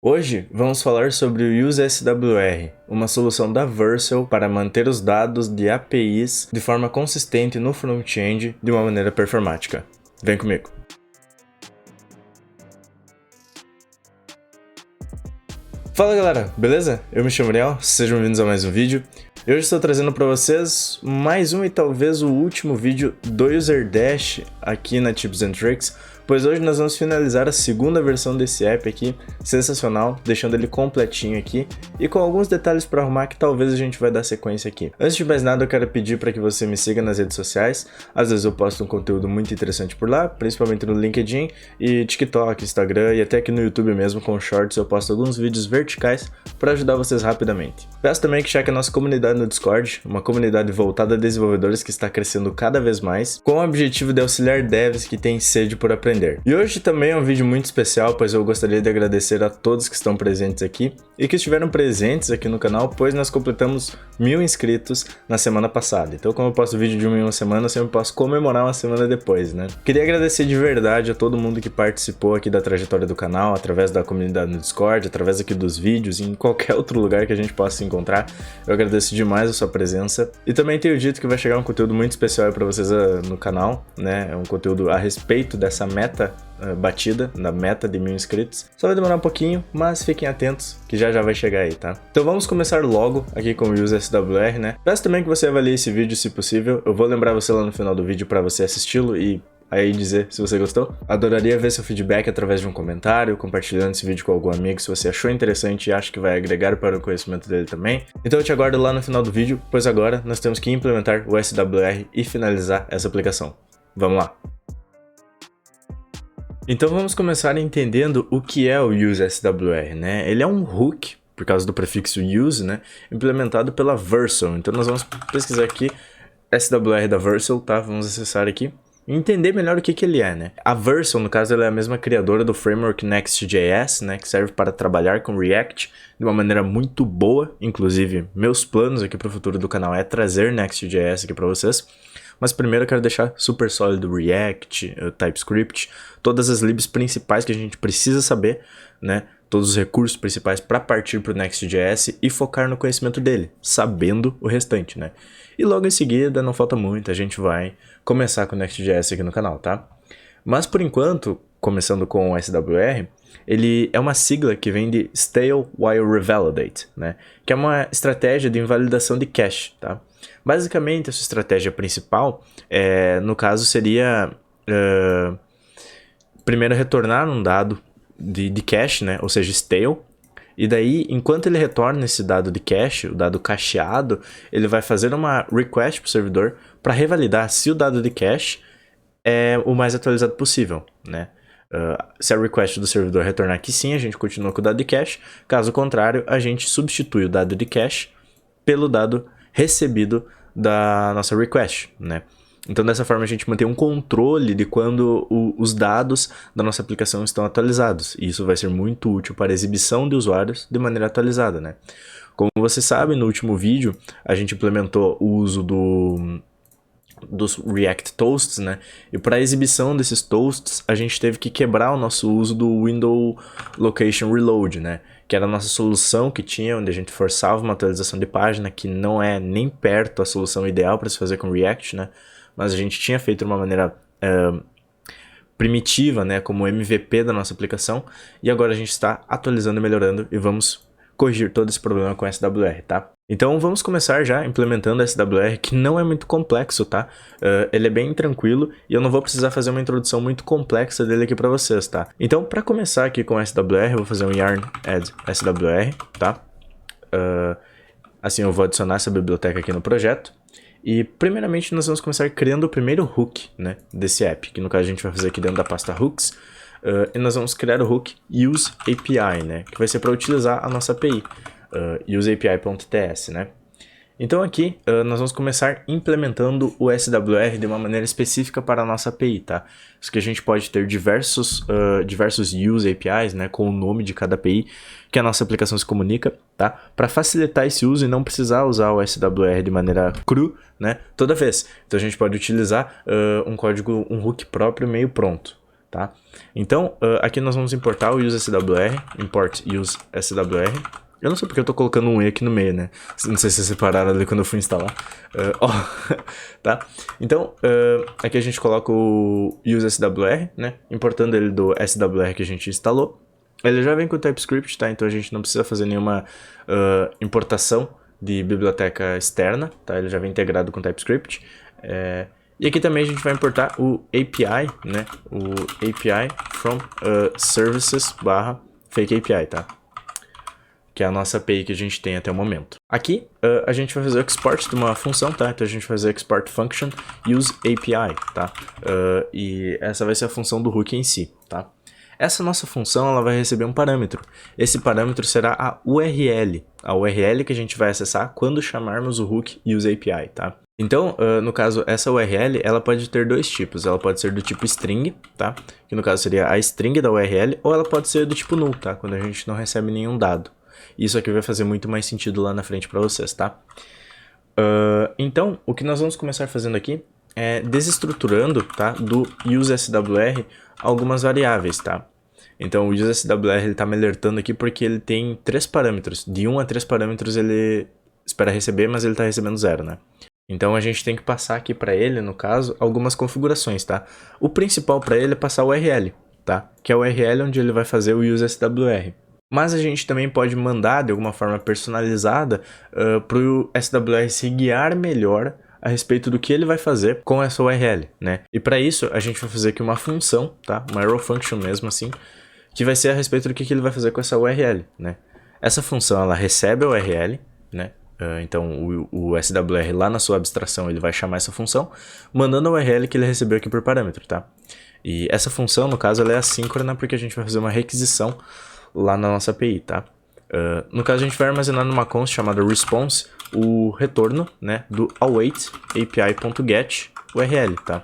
Hoje vamos falar sobre o UseSWR, uma solução da Vercel para manter os dados de APIs de forma consistente no front-end de uma maneira performática. Vem comigo! Fala galera, beleza? Eu me chamo Ariel, sejam bem-vindos a mais um vídeo. E hoje estou trazendo para vocês mais um e talvez o último vídeo do UserDash aqui na Tips and Tricks, pois hoje nós vamos finalizar a segunda versão desse app aqui, sensacional, deixando ele completinho aqui e com alguns detalhes para arrumar que talvez a gente vai dar sequência aqui. Antes de mais nada eu quero pedir para que você me siga nas redes sociais, às vezes eu posto um conteúdo muito interessante por lá, principalmente no LinkedIn e TikTok, Instagram e até aqui no YouTube mesmo com Shorts eu posto alguns vídeos verticais para ajudar vocês rapidamente. Peço também que cheque a nossa comunidade no Discord, uma comunidade voltada a desenvolvedores que está crescendo cada vez mais, com o objetivo de auxiliar devs que têm sede por aprender. E hoje também é um vídeo muito especial, pois eu gostaria de agradecer a todos que estão presentes aqui e que estiveram presentes aqui no canal, pois nós completamos 1000 inscritos na semana passada. Então, como eu posto vídeo de uma semana, eu sempre posso comemorar uma semana depois, né? Queria agradecer de verdade a todo mundo que participou aqui da trajetória do canal, através da comunidade no Discord, através aqui dos vídeos e em qualquer outro lugar que a gente possa se encontrar. Eu agradeço demais a sua presença. E também tenho dito que vai chegar um conteúdo muito especial para vocês no canal, né? É um conteúdo a respeito dessa meta batida, da meta de 1000 inscritos. Só vai demorar um pouquinho, mas fiquem atentos que já vai chegar aí, tá? Então vamos começar logo aqui com o UseSWR, né? Peço também que você avalie esse vídeo se possível. Eu vou lembrar você lá no final do vídeo para você assisti-lo e aí dizer se você gostou. Adoraria ver seu feedback através de um comentário, compartilhando esse vídeo com algum amigo se você achou interessante e acha que vai agregar para o conhecimento dele também. Então eu te aguardo lá no final do vídeo, pois agora nós temos que implementar o SWR e finalizar essa aplicação. Vamos lá! Então vamos começar entendendo o que é o UseSWR, né? Ele é um hook, por causa do prefixo use, né? Implementado pela Vercel. Então nós vamos pesquisar aqui SWR da Vercel, tá? Vamos acessar aqui e entender melhor o que ele é, né? A Vercel, no caso, ela é a mesma criadora do framework Next.js, né? Que serve para trabalhar com React de uma maneira muito boa. Inclusive, meus planos aqui para o futuro do canal é trazer Next.js aqui para vocês. Mas primeiro eu quero deixar super sólido React, TypeScript, todas as libs principais que a gente precisa saber, né? Todos os recursos principais para partir para o Next.js e focar no conhecimento dele, sabendo o restante, né? E logo em seguida, não falta muito, a gente vai começar com o Next.js aqui no canal, tá? Mas por enquanto, começando com o SWR, ele é uma sigla que vem de Stale While Revalidate, né? Que é uma estratégia de invalidação de cache, tá? Basicamente, essa estratégia principal, no caso, seria primeiro retornar um dado de cache, né? Ou seja, stale. E daí, enquanto ele retorna esse dado de cache, o dado cacheado, ele vai fazer uma request para o servidor para revalidar se o dado de cache é o mais atualizado possível, né? Se a request do servidor retornar que sim, a gente continua com o dado de cache. Caso contrário, a gente substitui o dado de cache pelo dado recebido da nossa request, né? Então dessa forma a gente mantém um controle de quando os dados da nossa aplicação estão atualizados. E isso vai ser muito útil para a exibição de usuários de maneira atualizada, né? Como você sabe, no último vídeo a gente implementou o uso dos React Toasts, né? E para a exibição desses toasts, a gente teve que quebrar o nosso uso do Window Location Reload, né? Que era a nossa solução que tinha, onde a gente forçava uma atualização de página, que não é nem perto a solução ideal para se fazer com React, né? Mas a gente tinha feito de uma maneira primitiva, né? Como MVP da nossa aplicação, e agora a gente está atualizando e melhorando, e vamos corrigir todo esse problema com SWR, tá? Então vamos começar já implementando SWR, que não é muito complexo, tá? Ele é bem tranquilo e eu não vou precisar fazer uma introdução muito complexa dele aqui para vocês, tá? Então para começar aqui com SWR, eu vou fazer um yarn add SWR, tá? Assim eu vou adicionar essa biblioteca aqui no projeto. E primeiramente nós vamos começar criando o primeiro hook, né, desse app, que no caso a gente vai fazer aqui dentro da pasta hooks. E nós vamos criar o hook useAPI, né, que vai ser para utilizar a nossa API, useAPI.ts, né. Então aqui nós vamos começar implementando o SWR de uma maneira específica para a nossa API, tá? Isso que a gente pode ter diversos use APIs, né, com o nome de cada API que a nossa aplicação se comunica, tá? Para facilitar esse uso e não precisar usar o SWR de maneira cru, né, toda vez. Então a gente pode utilizar um hook próprio meio pronto. tá? Então, aqui nós vamos importar o useSWR, import useSWR. Eu não sei porque eu tô colocando um E aqui no meio, né? Não sei se vocês separaram ali quando eu fui instalar. Tá? Então, aqui a gente coloca o useSWR, né? Importando ele do SWR que a gente instalou. Ele já vem com o TypeScript, tá? Então a gente não precisa fazer nenhuma importação de biblioteca externa, tá? Ele já vem integrado com o TypeScript. E aqui também a gente vai importar o API, né? O API from services /fake API, tá? Que é a nossa API que a gente tem até o momento. Aqui, a gente vai fazer o export de uma função, tá? Então a gente vai fazer export function use API, tá? E essa vai ser a função do hook em si, tá? Essa nossa função, ela vai receber um parâmetro. Esse parâmetro será a URL que a gente vai acessar quando chamarmos o hook use API, tá? Então, no caso, essa URL, ela pode ter dois tipos. Ela pode ser do tipo string, tá? Que no caso seria a string da URL, ou ela pode ser do tipo null, tá? Quando a gente não recebe nenhum dado. Isso aqui vai fazer muito mais sentido lá na frente para vocês, tá? Então, o que nós vamos começar fazendo aqui é desestruturando, tá? Do useSWR algumas variáveis, tá? Então, o useSWR ele tá me alertando aqui porque ele tem 3 parâmetros. De 1 a 3 parâmetros ele espera receber, mas ele tá recebendo 0, né? Então, a gente tem que passar aqui para ele, no caso, algumas configurações, tá? O principal para ele é passar o URL, tá? Que é o URL onde ele vai fazer o useSWR. Mas a gente também pode mandar, de alguma forma personalizada, para o SWR se guiar melhor a respeito do que ele vai fazer com essa URL, né? E para isso, a gente vai fazer aqui uma função, tá? Uma arrow function mesmo assim, que vai ser a respeito do que ele vai fazer com essa URL, né? Essa função, ela recebe a URL, né? Então, o SWR lá na sua abstração, ele vai chamar essa função, mandando a URL que ele recebeu aqui por parâmetro, tá? E essa função, no caso, ela é assíncrona porque a gente vai fazer uma requisição lá na nossa API, tá? No caso, a gente vai armazenar numa const chamada response o retorno, né, do await api.get URL, tá?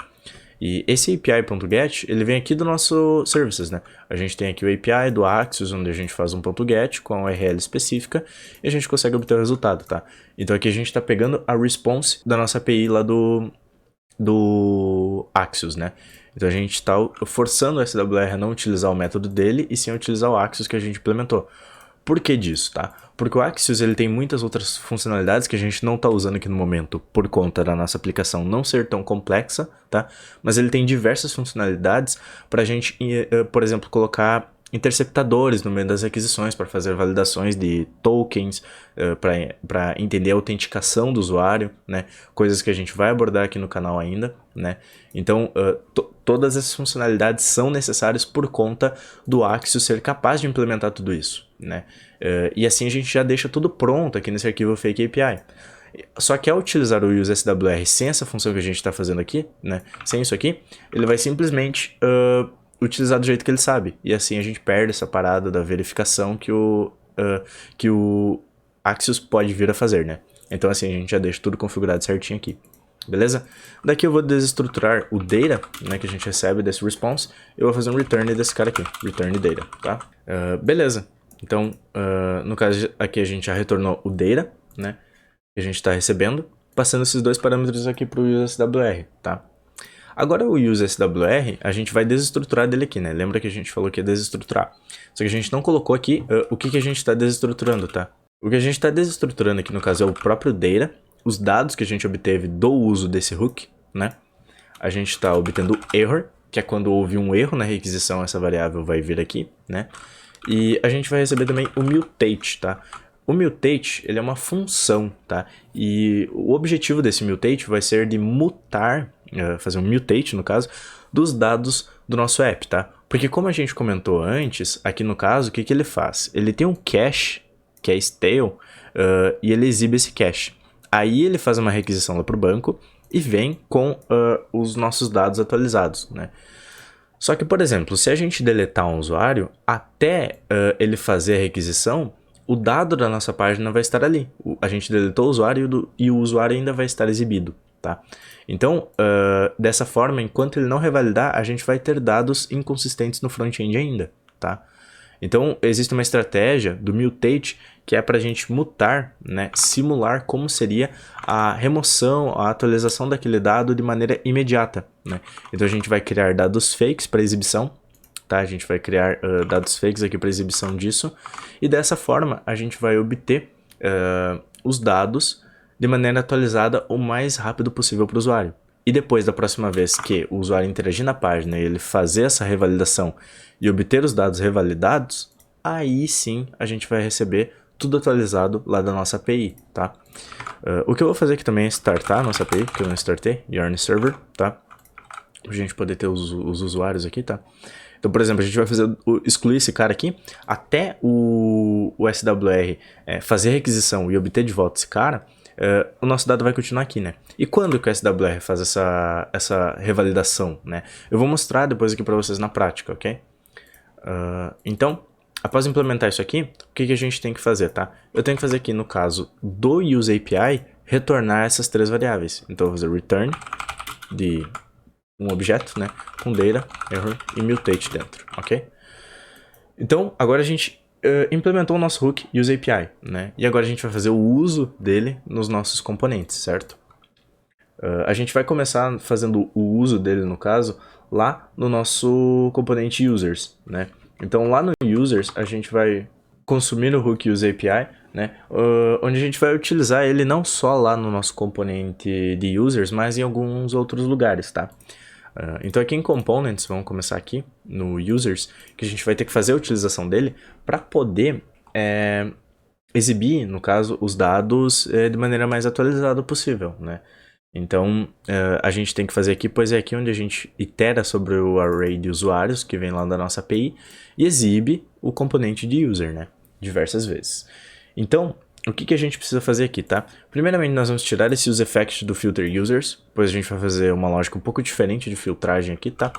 E esse api.get, ele vem aqui do nosso services, né? A gente tem aqui o API do Axios, onde a gente faz um .get com a URL específica e a gente consegue obter o resultado, tá? Então aqui a gente está pegando a response da nossa API lá do Axios, né? Então a gente está forçando o SWR a não utilizar o método dele e sim utilizar o Axios que a gente implementou. Por que disso, tá? Porque o Axios ele tem muitas outras funcionalidades que a gente não está usando aqui no momento por conta da nossa aplicação não ser tão complexa, tá? Mas ele tem diversas funcionalidades para a gente, por exemplo, colocar interceptadores no meio das requisições para fazer validações de tokens, para entender a autenticação do usuário, né? Coisas que a gente vai abordar aqui no canal ainda, né? Então, todas essas funcionalidades são necessárias por conta do Axios ser capaz de implementar tudo isso, né? E assim a gente já deixa tudo pronto aqui nesse arquivo Fake API. Só que ao utilizar o useSWR sem essa função que a gente está fazendo aqui, né? Sem isso aqui, ele vai simplesmente utilizar do jeito que ele sabe. E assim a gente perde essa parada da verificação que o Axios pode vir a fazer, né? Então assim a gente já deixa tudo configurado certinho aqui. Beleza? Daqui eu vou desestruturar o data, né, que a gente recebe desse response. Eu vou fazer um return desse cara aqui, return data, tá? Beleza. Então, no caso aqui a gente já retornou o data, né, que a gente está recebendo, passando esses dois parâmetros aqui para o useSWR, tá? Agora o useSWR, a gente vai desestruturar dele aqui, né? Lembra que a gente falou que ia desestruturar. Só que a gente não colocou aqui o que a gente está desestruturando, tá? O que a gente está desestruturando aqui, no caso, é o próprio data, os dados que a gente obteve do uso desse hook, né? A gente está obtendo error, que é quando houve um erro na requisição, essa variável vai vir aqui, né? E a gente vai receber também o mutate, tá? O mutate, ele é uma função, tá? E o objetivo desse mutate vai ser de mutar, fazer um mutate, no caso, dos dados do nosso app, tá? Porque como a gente comentou antes, aqui no caso, o que ele faz? Ele tem um cache, que é stale, e ele exibe esse cache. Aí ele faz uma requisição lá para o banco e vem com os nossos dados atualizados, né? Só que, por exemplo, se a gente deletar um usuário, até ele fazer a requisição, o dado da nossa página vai estar ali. A gente deletou o usuário e o usuário ainda vai estar exibido, tá? Então, dessa forma, enquanto ele não revalidar, a gente vai ter dados inconsistentes no front-end ainda, tá? Então, existe uma estratégia do mutate que é para a gente mutar, né, simular como seria a remoção, a atualização daquele dado de maneira imediata, né? Então, a gente vai criar dados fakes para exibição, tá? A gente vai criar dados fakes aqui para exibição disso, e dessa forma a gente vai obter os dados de maneira atualizada o mais rápido possível para o usuário. E depois da próxima vez que o usuário interagir na página e ele fazer essa revalidação e obter os dados revalidados, aí sim a gente vai receber tudo atualizado lá da nossa API, tá? O que eu vou fazer aqui também é startar a nossa API, que eu não startei, Yarn Server, tá? Pra gente poder ter os usuários aqui, tá? Então, por exemplo, a gente vai excluir esse cara aqui até o SWR fazer a requisição e obter de volta esse cara. O nosso dado vai continuar aqui, né? E quando que o SWR faz essa revalidação, né? Eu vou mostrar depois aqui para vocês na prática, ok? Então, após implementar isso aqui, o que a gente tem que fazer, tá? Eu tenho que fazer aqui, no caso do useAPI, retornar essas três variáveis. Então, eu vou fazer return de um objeto, né? Com data, error e mutate dentro, ok? Então, agora a gente implementou o nosso hook useAPI, né? E agora a gente vai fazer o uso dele nos nossos componentes, certo? A gente vai começar fazendo o uso dele, no caso, lá no nosso componente users, né? Então lá no users a gente vai consumir o hook useAPI, né? Onde a gente vai utilizar ele não só lá no nosso componente de users, mas em alguns outros lugares, tá? Então aqui em Components, vamos começar aqui no Users, que a gente vai ter que fazer a utilização dele para poder exibir, no caso, os dados de maneira mais atualizada possível, né? Então a gente tem que fazer aqui, pois é aqui onde a gente itera sobre o array de usuários, que vem lá da nossa API, e exibe o componente de user, né? Diversas vezes. Então, o que a gente precisa fazer aqui, tá? Primeiramente, nós vamos tirar esse useEffect do filter users, pois a gente vai fazer uma lógica um pouco diferente de filtragem aqui, tá?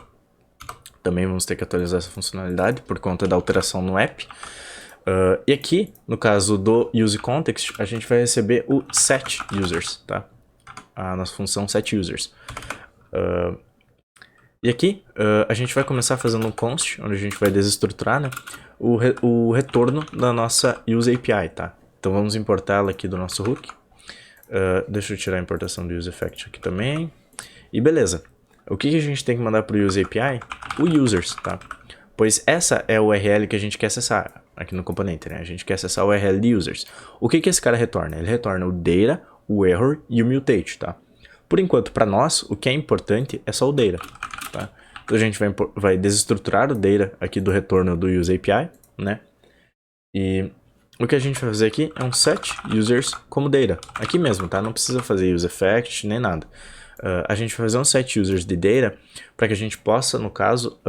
Também vamos ter que atualizar essa funcionalidade por conta da alteração no app. E aqui, no caso do useContext, a gente vai receber o setUsers, tá? A nossa função setUsers. E aqui, a gente vai começar fazendo um const, onde a gente vai desestruturar, né, o retorno da nossa useAPI, tá? Então vamos importá-la aqui do nosso hook. Deixa eu tirar a importação do useEffect aqui também. E beleza. O que a gente tem que mandar para o useAPI? O users, tá? Pois essa é a URL que a gente quer acessar aqui no componente, né? A gente quer acessar a URL de users. O que esse cara retorna? Ele retorna o data, o error e o mutate, tá? Por enquanto, para nós, o que é importante é só o data, tá? Então a gente vai desestruturar o data aqui do retorno do useAPI, né? E o que a gente vai fazer aqui é um set users como data, aqui mesmo, tá? Não precisa fazer useEffect nem nada. A gente vai fazer um set users de data para que a gente possa, no caso,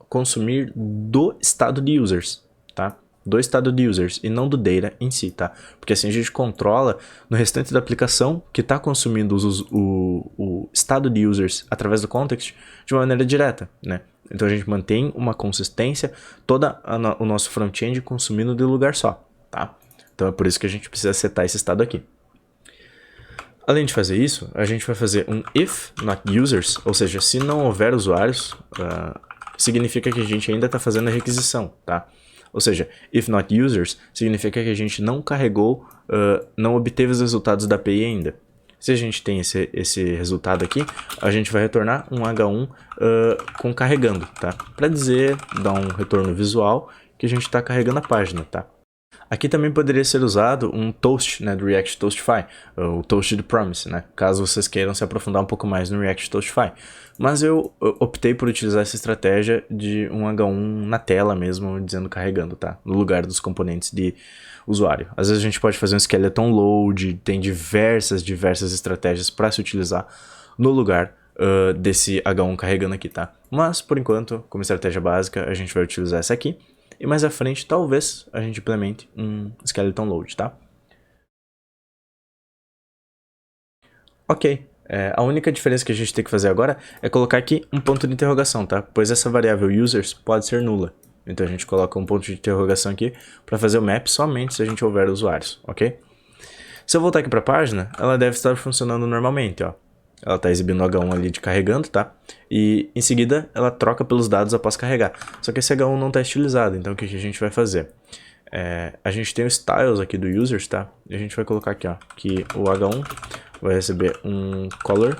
consumir do estado de users, tá? Do estado de users e não do data em si, tá? Porque assim a gente controla no restante da aplicação que está consumindo o estado de users através do context de uma maneira direta, né? Então a gente mantém uma consistência, toda o nosso front-end consumindo de lugar só, tá? Então é por isso que a gente precisa setar esse estado aqui. Além de fazer isso, a gente vai fazer um if not users, ou seja, se não houver usuários, significa que a gente ainda está fazendo a requisição, tá? Ou seja, if not users significa que a gente não carregou, não obteve os resultados da API ainda. Se a gente tem esse resultado aqui, a gente vai retornar um H1 com carregando, tá? Para dizer, dar um retorno visual que a gente está carregando a página, tá? Aqui também poderia ser usado um toast, né, do React Toastify, o toast de promise, né, caso vocês queiram se aprofundar um pouco mais no React Toastify. Mas eu optei por utilizar essa estratégia de um H1 na tela mesmo, dizendo carregando, tá, no lugar dos componentes de usuário. Às vezes a gente pode fazer um skeleton load, tem diversas estratégias para se utilizar no lugar desse H1 carregando aqui, tá. Mas, por enquanto, como estratégia básica, a gente vai utilizar essa aqui. E mais à frente, talvez, a gente implemente um skeleton load, tá? Ok. A única diferença que a gente tem que fazer agora é colocar aqui um ponto de interrogação, tá? Pois essa variável users pode ser nula. Então a gente coloca um ponto de interrogação aqui para fazer o map somente se a gente houver usuários, ok? Se eu voltar aqui para a página, ela deve estar funcionando normalmente, ó. ela está exibindo o H1 ali de carregando, tá? E em seguida ela troca pelos dados após carregar. Só que esse H1 não está estilizado, então o que a gente vai fazer? A gente tem o styles aqui do users, tá? E a gente vai colocar aqui, ó, que o H1 vai receber um color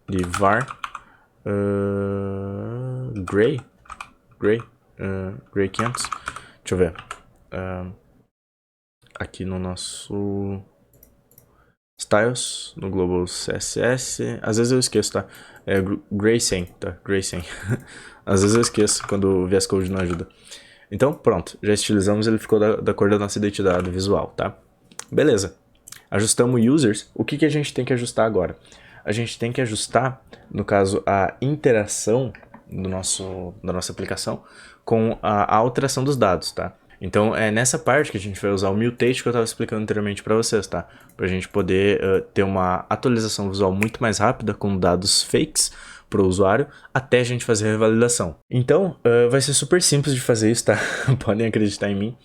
de var gray 500. Deixa eu ver. Aqui no nosso styles, no global CSS, às vezes eu esqueço, tá? É gray 100, tá? Gray 100. Às vezes eu esqueço quando o VS Code não ajuda. Então, pronto, já estilizamos, ele ficou da cor da nossa identidade visual, tá? Beleza. Ajustamos users. O que a gente tem que ajustar agora? A gente tem que ajustar, no caso, a interação da nossa aplicação com a alteração dos dados, tá? Então, é nessa parte que a gente vai usar o mutate que eu estava explicando anteriormente para vocês, tá? Para a gente poder ter uma atualização visual muito mais rápida com dados fakes para o usuário até a gente fazer a revalidação. Então, vai ser super simples de fazer isso, tá? Podem acreditar em mim.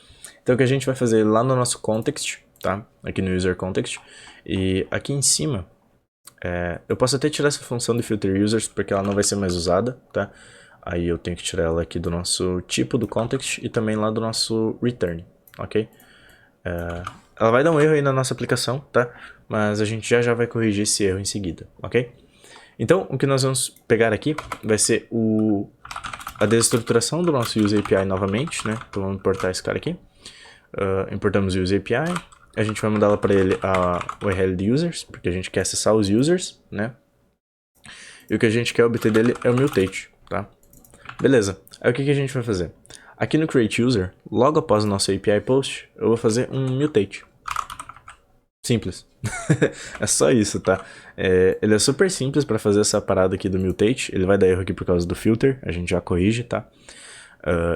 Então, o que a gente vai fazer lá no nosso context, tá? Aqui no user context. E aqui em cima, eu posso até tirar essa função de filter users porque ela não vai ser mais usada, tá? Aí eu tenho que tirar ela aqui do nosso tipo do context e também lá do nosso return, ok? Ela vai dar um erro aí na nossa aplicação, tá? Mas a gente já vai corrigir esse erro em seguida, ok? Então, o que nós vamos pegar aqui vai ser a desestruturação do nosso use API novamente, né? Então vamos importar esse cara aqui. Importamos o use API. A gente vai mandar lá para ele o URL de users, porque a gente quer acessar os users, né? E o que a gente quer obter dele é o mutate, tá? Beleza. Aí o que a gente vai fazer? Aqui no create user, logo após o nosso API post, eu vou fazer um mutate. Simples. É só isso, tá? Ele é super simples para fazer essa parada aqui do mutate. Ele vai dar erro aqui por causa do filter, a gente já corrige, tá?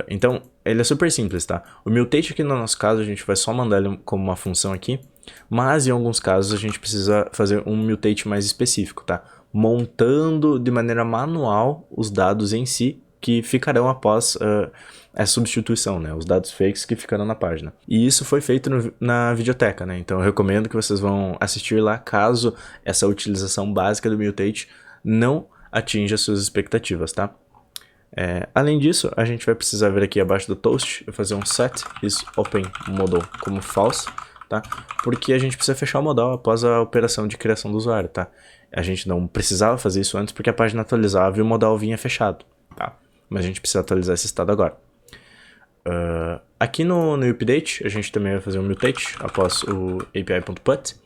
Então, ele é super simples, tá? O mutate aqui no nosso caso, a gente vai só mandar ele como uma função aqui, mas em alguns casos a gente precisa fazer um mutate mais específico, tá? Montando de maneira manual os dados em si, que ficarão após a substituição, né? Os dados fakes que ficarão na página. E isso foi feito na videoteca, né? Então eu recomendo que vocês vão assistir lá, caso essa utilização básica do mutate não atinja suas expectativas, tá? Além disso, a gente vai precisar vir aqui abaixo do toast e fazer um set is open modal como false, tá? Porque a gente precisa fechar o modal após a operação de criação do usuário, tá? A gente não precisava fazer isso antes porque a página atualizava e o modal vinha fechado, tá? Mas a gente precisa atualizar esse estado agora. Aqui no update, a gente também vai fazer um mutate após o api.put.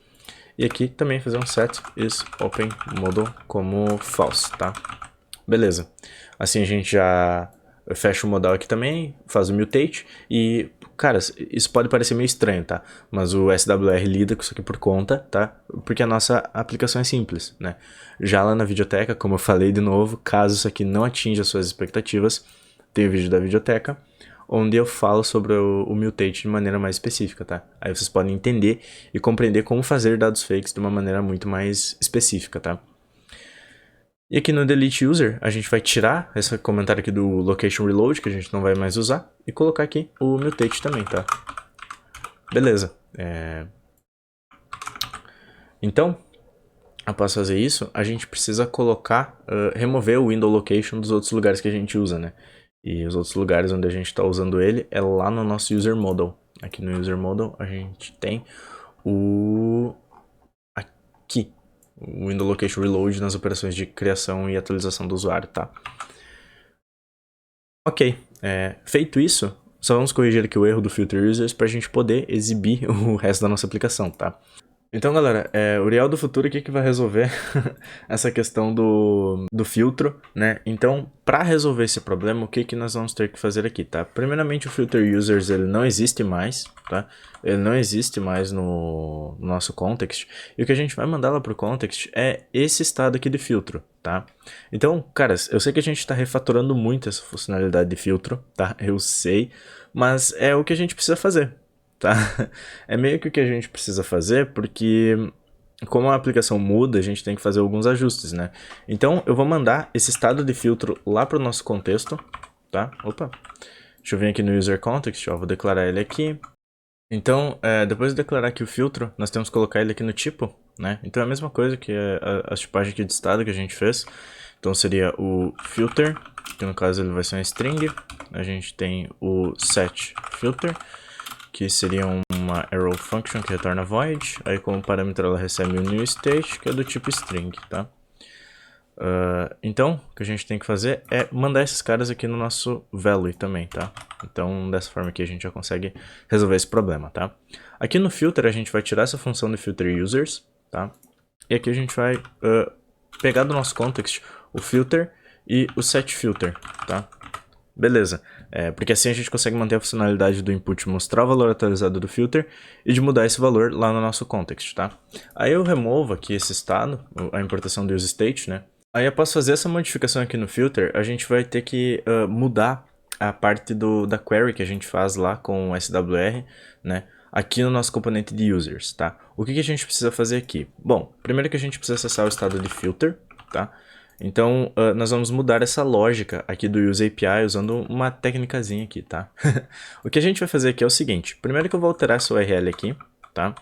E aqui também fazer um set is open modal como false, tá? Beleza. Assim a gente já fecha o modal aqui também, faz o mutate e, cara, isso pode parecer meio estranho, tá? Mas o SWR lida com isso aqui por conta, tá? Porque a nossa aplicação é simples, né? Já lá na videoteca, como eu falei de novo, caso isso aqui não atinja as suas expectativas, tem o vídeo da videoteca, onde eu falo sobre o mutate de maneira mais específica, tá? Aí vocês podem entender e compreender como fazer dados fakes de uma maneira muito mais específica, tá? E aqui no delete user, a gente vai tirar esse comentário aqui do location reload, que a gente não vai mais usar, e colocar aqui o mutate também, tá? Beleza. Então, após fazer isso, a gente precisa colocar, remover o window location dos outros lugares que a gente usa, né? E os outros lugares onde a gente está usando ele é lá no nosso user model. Aqui no user model a gente tem o window location reload nas operações de criação e atualização do usuário, tá? Ok, feito isso, só vamos corrigir aqui o erro do filter users para a gente poder exibir o resto da nossa aplicação, tá? Então, galera, o Uriel do futuro aqui que vai resolver essa questão do filtro, né? Então, para resolver esse problema, o que nós vamos ter que fazer aqui, tá? Primeiramente, o filter users, ele não existe mais, tá? Ele não existe mais no nosso context. E o que a gente vai mandar lá pro context é esse estado aqui de filtro, tá? Então, caras, eu sei que a gente está refatorando muito essa funcionalidade de filtro, tá? Eu sei, mas é o que a gente precisa fazer. Tá? É meio que o que a gente precisa fazer, porque como a aplicação muda, a gente tem que fazer alguns ajustes, né? Então eu vou mandar esse estado de filtro lá para o nosso contexto, tá? Opa, deixa eu vir aqui no user context, ó, vou declarar ele aqui. Então, depois de declarar aqui o filtro, nós temos que colocar ele aqui no tipo, né? Então é a mesma coisa que a tipagem aqui de estado que a gente fez. Então seria o filter, que no caso ele vai ser uma string. A gente tem o set filter, que seria uma arrow function que retorna void. Aí como parâmetro ela recebe o new state, que é do tipo string, tá? Então, o que a gente tem que fazer é mandar esses caras aqui no nosso value também, tá? Então, dessa forma aqui a gente já consegue resolver esse problema, tá? Aqui no filter a gente vai tirar essa função do filter users, tá? E aqui a gente vai pegar do nosso context o filter e o set filter, tá? Beleza, porque assim a gente consegue manter a funcionalidade do input mostrar o valor atualizado do filter e de mudar esse valor lá no nosso context, tá? Aí eu removo aqui esse estado, a importação do useState, né? Aí após fazer essa modificação aqui no filter, a gente vai ter que mudar a parte da query que a gente faz lá com o SWR, né? Aqui no nosso componente de users, tá? O que a gente precisa fazer aqui? Bom, primeiro que a gente precisa acessar o estado de filter, tá? Então, nós vamos mudar essa lógica aqui do useAPI usando uma técnicazinha aqui, tá? O que a gente vai fazer aqui é o seguinte. Primeiro que eu vou alterar essa URL aqui, tá?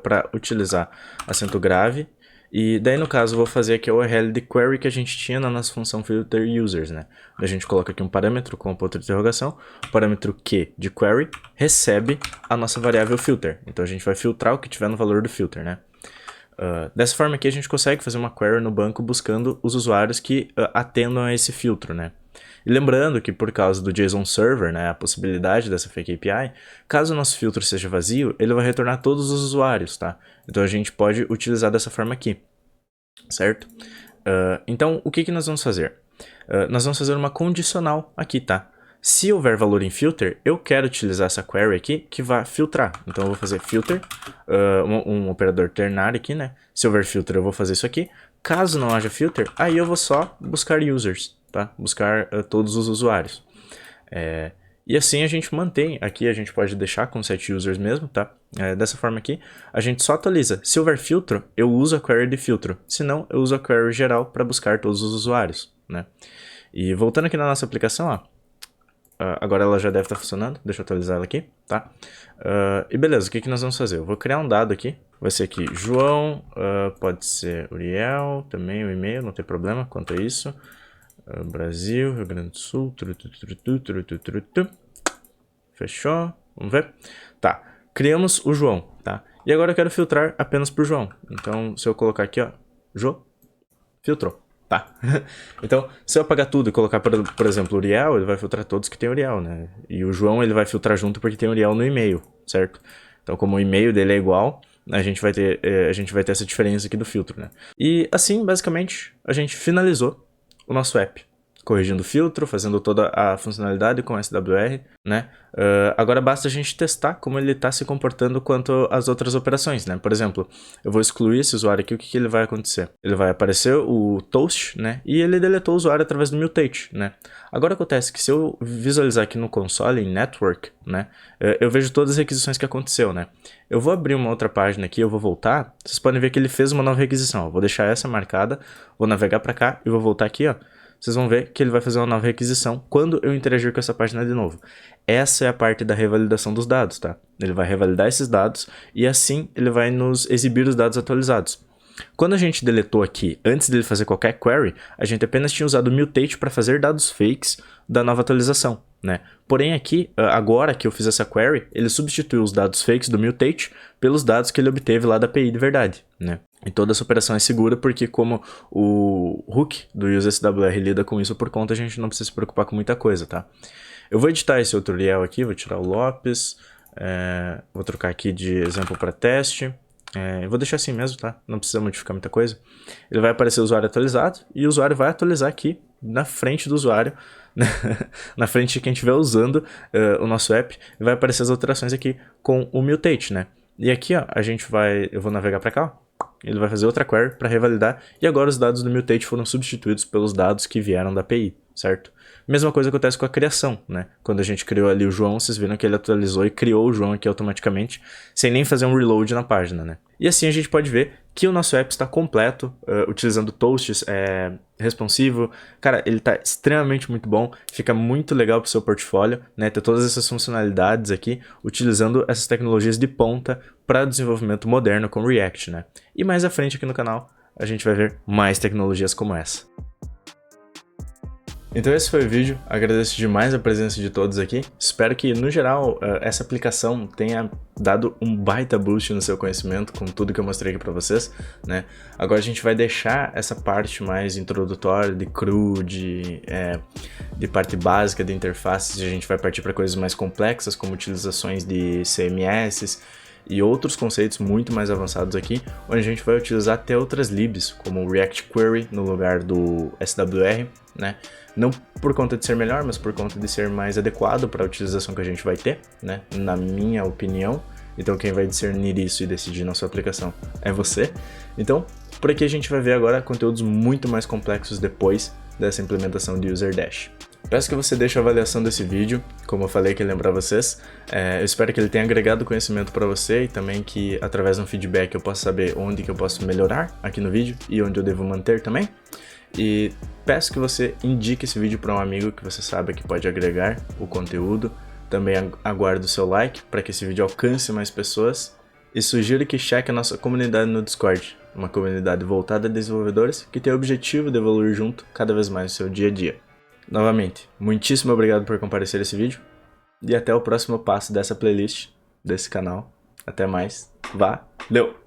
Para utilizar acento grave. E daí, no caso, eu vou fazer aqui a URL de query que a gente tinha na nossa função filter users, né? A gente coloca aqui um parâmetro com ponto de interrogação. O parâmetro Q de query recebe a nossa variável filter. Então, a gente vai filtrar o que tiver no valor do filter, né? Dessa forma aqui a gente consegue fazer uma query no banco buscando os usuários que atendam a esse filtro, né? E lembrando que por causa do JSON Server, né, a possibilidade dessa fake API, caso o nosso filtro seja vazio, ele vai retornar todos os usuários, tá? Então a gente pode utilizar dessa forma aqui, certo? Então o que nós vamos fazer? Nós vamos fazer uma condicional aqui, tá? Se houver valor em filter, eu quero utilizar essa query aqui que vai filtrar. Então eu vou fazer filter, um operador ternário aqui, né? Se houver filter, eu vou fazer isso aqui. Caso não haja filter, aí eu vou só buscar users, tá? Buscar todos os usuários. E assim a gente mantém, aqui a gente pode deixar com set users mesmo, tá? Dessa forma aqui, a gente só atualiza. Se houver filtro, eu uso a query de filtro. Se não, eu uso a query geral para buscar todos os usuários, né? E voltando aqui na nossa aplicação, ó. Agora ela já deve estar funcionando, deixa eu atualizar ela aqui, tá? E beleza, o que nós vamos fazer? Eu vou criar um dado aqui, vai ser aqui João, pode ser Uriel, também o e-mail, não tem problema quanto a isso. Brasil, Rio Grande do Sul, fechou, vamos ver? Tá, criamos o João, tá? E agora eu quero filtrar apenas por João, então se eu colocar aqui, ó, Jô, filtrou. Tá, então se eu apagar tudo e colocar, por exemplo, Uriel, ele vai filtrar todos que tem Uriel, né? E o João ele vai filtrar junto porque tem Uriel no e-mail, certo? Então como o e-mail dele é igual, a gente vai ter essa diferença aqui do filtro, né? E assim, basicamente, a gente finalizou o nosso app. Corrigindo o filtro, fazendo toda a funcionalidade com SWR, né? Agora basta a gente testar como ele está se comportando quanto às outras operações, né? Por exemplo, eu vou excluir esse usuário aqui, o que ele vai acontecer? Ele vai aparecer o toast, né? E ele deletou o usuário através do mutate, né? Agora acontece que se eu visualizar aqui no console, em network, né? Eu vejo todas as requisições que aconteceu, né? Eu vou abrir uma outra página aqui, eu vou voltar, vocês podem ver que ele fez uma nova requisição. Eu vou deixar essa marcada, vou navegar para cá e vou voltar aqui, ó. Vocês vão ver que ele vai fazer uma nova requisição quando eu interagir com essa página de novo. Essa é a parte da revalidação dos dados, tá? Ele vai revalidar esses dados e assim ele vai nos exibir os dados atualizados. Quando a gente deletou aqui, antes dele fazer qualquer query, a gente apenas tinha usado o mutate para fazer dados fakes da nova atualização, né? Porém aqui, agora que eu fiz essa query, ele substituiu os dados fakes do mutate pelos dados que ele obteve lá da API de verdade, né? E toda essa operação é segura porque como o hook do useSWR lida com isso por conta, a gente não precisa se preocupar com muita coisa, tá? Eu vou editar esse outro Uriel aqui, vou tirar o Lopes, vou trocar aqui de exemplo para teste. Eu vou deixar assim mesmo, tá? Não precisa modificar muita coisa. Ele vai aparecer o usuário atualizado e o usuário vai atualizar aqui na frente do usuário, né? Na frente de quem estiver usando o nosso app, vai aparecer as alterações aqui com o mutate, né? E aqui, ó, eu vou navegar para cá, ó. Ele vai fazer outra query para revalidar e agora os dados do mutate foram substituídos pelos dados que vieram da API, certo? Mesma coisa acontece com a criação, né? Quando a gente criou ali o João, vocês viram que ele atualizou e criou o João aqui automaticamente, sem nem fazer um reload na página, né? E assim a gente pode ver que o nosso app está completo, utilizando Toast, responsivo. Cara, ele está extremamente muito bom, fica muito legal para o seu portfólio, né? Ter todas essas funcionalidades aqui, utilizando essas tecnologias de ponta para desenvolvimento moderno com React, né? E mais à frente aqui no canal, a gente vai ver mais tecnologias como essa. Então esse foi o vídeo, agradeço demais a presença de todos aqui, espero que no geral essa aplicação tenha dado um baita boost no seu conhecimento com tudo que eu mostrei aqui pra vocês, né? Agora a gente vai deixar essa parte mais introdutória, de cru, de parte básica de interfaces, e a gente vai partir para coisas mais complexas como utilizações de CMS e outros conceitos muito mais avançados aqui, onde a gente vai utilizar até outras libs, como o React Query no lugar do SWR, né? Não por conta de ser melhor, mas por conta de ser mais adequado para a utilização que a gente vai ter, né? Na minha opinião. Então quem vai discernir isso e decidir na sua aplicação é você. Então, por aqui a gente vai ver agora conteúdos muito mais complexos depois dessa implementação de User Dash. Peço que você deixe a avaliação desse vídeo, como eu falei que lembrar vocês. Eu espero que ele tenha agregado conhecimento para você e também que através de um feedback eu possa saber onde que eu posso melhorar aqui no vídeo e onde eu devo manter também. E peço que você indique esse vídeo para um amigo que você sabe que pode agregar o conteúdo. Também aguardo o seu like para que esse vídeo alcance mais pessoas. E sugiro que cheque a nossa comunidade no Discord, uma comunidade voltada a desenvolvedores que tem o objetivo de evoluir junto cada vez mais no seu dia a dia. Novamente, muitíssimo obrigado por comparecer a esse vídeo e até o próximo passo dessa playlist, desse canal. Até mais, valeu!